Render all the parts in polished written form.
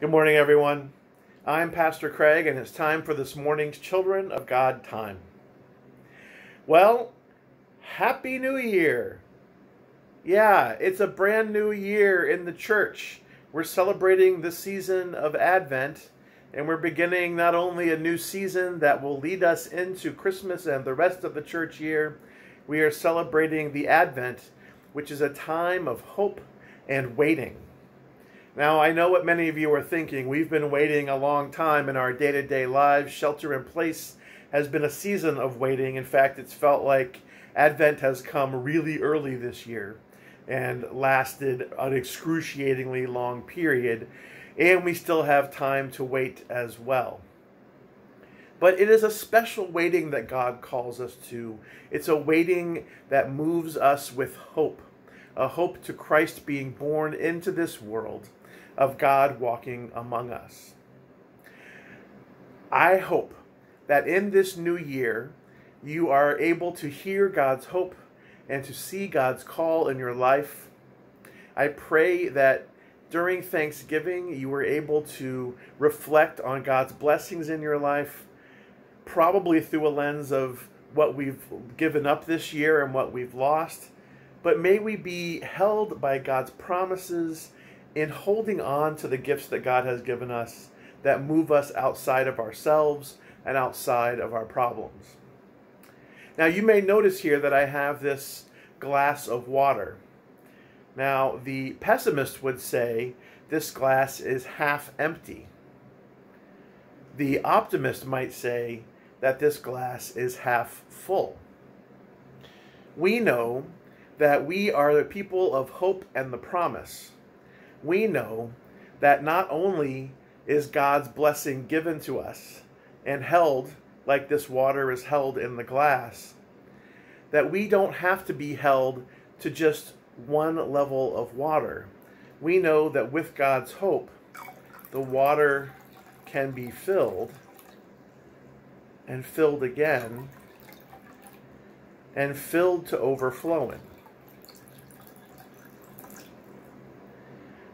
Good morning, everyone. I'm Pastor Craig, and it's time for this morning's Children of God time. Well, Happy New Year! Yeah, it's a brand new year in the church. We're celebrating the season of Advent, and we're beginning not only a new season that will lead us into Christmas and the rest of the church year, we are celebrating the Advent, which is a time of hope and waiting. Now, I know what many of you are thinking. We've been waiting a long time in our day-to-day lives. Shelter in place has been a season of waiting. In fact, it's felt like Advent has come really early this year and lasted an excruciatingly long period, and we still have time to wait as well. But it is a special waiting that God calls us to. It's a waiting that moves us with hope, a hope to Christ being born into this world, of God walking among us. I hope that in this new year, you are able to hear God's hope and to see God's call in your life. I pray that during Thanksgiving, you were able to reflect on God's blessings in your life, probably through a lens of what we've given up this year and what we've lost. But may we be held by God's promises in holding on to the gifts that God has given us that move us outside of ourselves and outside of our problems. Now, you may notice here that I have this glass of water. Now, the pessimist would say this glass is half empty. The optimist might say that this glass is half full. We know that we are the people of hope and the promise. We know that not only is God's blessing given to us and held like this water is held in the glass, that we don't have to be held to just one level of water. We know that with God's hope, the water can be filled and filled again and filled to overflowing.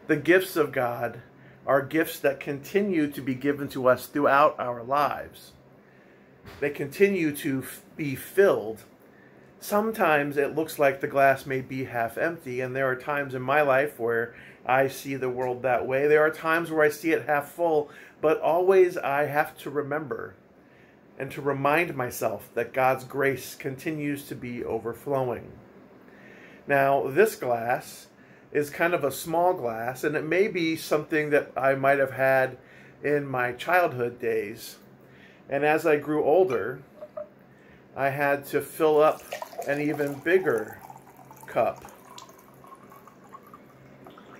The gifts of God are gifts that continue to be given to us throughout our lives. They continue to be filled. Sometimes it looks like the glass may be half empty, and there are times in my life where I see the world that way. There are times where I see it half full, but always I have to remember and to remind myself that God's grace continues to be overflowing. Now, this glass is kind of a small glass, and it may be something that I might have had in my childhood days. And as I grew older, I had to fill up an even bigger cup.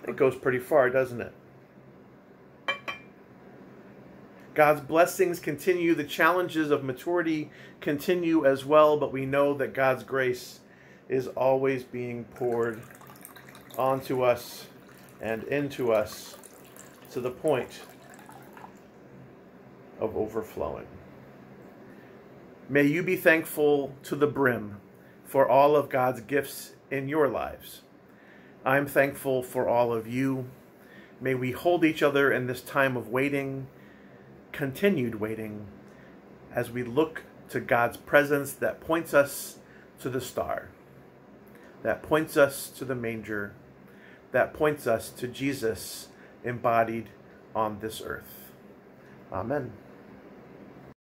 It goes pretty far, doesn't it? God's blessings continue. The challenges of maturity continue as well, but we know that God's grace is always being poured onto us and into us to the point of overflowing. May you be thankful to the brim for all of God's gifts in your lives. I'm thankful for all of you. May we hold each other in this time of waiting, continued waiting, as we look to God's presence that points us to the star, that points us to the manger, that points us to Jesus embodied on this earth. Amen.